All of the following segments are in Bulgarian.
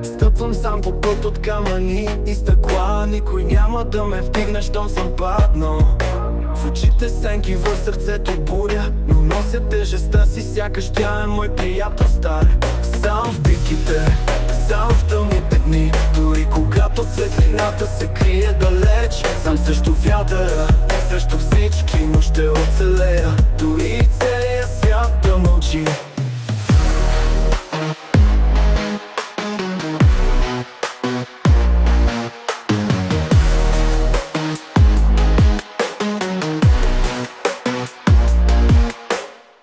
Стъпвам сам по път от камъни и стъкла. Никой няма да ме вдигне, щом съм паднал. В очите сенки, в сърцето буря, но нося тежестта си, сякаш тя е мой приятел стар. Сам в битките, сам в тъмните дни, дори когато светлината се крие далеч. Сам срещу вятъра, срещу всички, но ще оцелея, дори и целият свят да мълчи.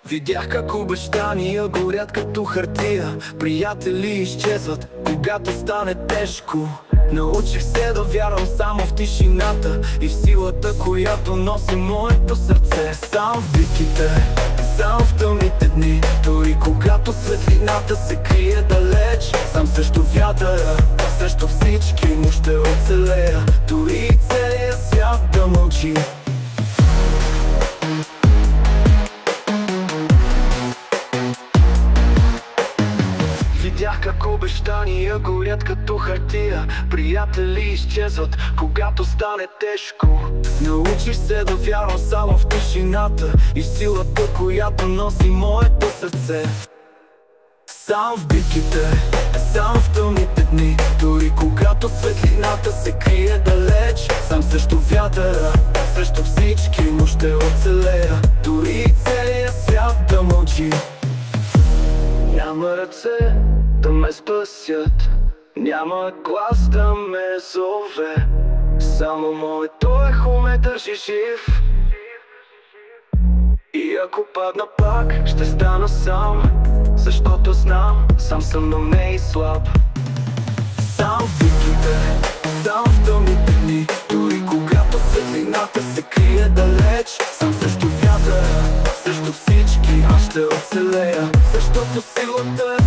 Видях как обещания горят като хартия, приятели изчезват, когато стане тежко. Научих се да вярвам само в тишината и в силата, която носи моето сърце. Сам в битките, сам в тъмните дни, дори когато светлината се крие далеч. Сам срещу вятъра, срещу всички, но ще оцелея, дори и целият свят да мълчи. Видях как обещания горят като хартия, приятели изчезват, когато стане тежко. Научих се да вярвам само в тишината и в силата, която носи моето сърце. Сам в битките, сам в тъмните дни, дори когато светлината се крие далеч. Сам срещу вятъра, срещу всички, но ще оцелея, дори и целият свят да мълчи. Няма ръце да ме спасят, няма глас да ме зове, само моето ехо ме държи жив. И ако падна пак, ще стана сам, защото знам, сам съм, но не и слаб. Сам в битките, сам в тъмните дни, дори когато светлината се крие далеч. Сам срещу вятъра, срещу всички, аз ще оцелея, защото силата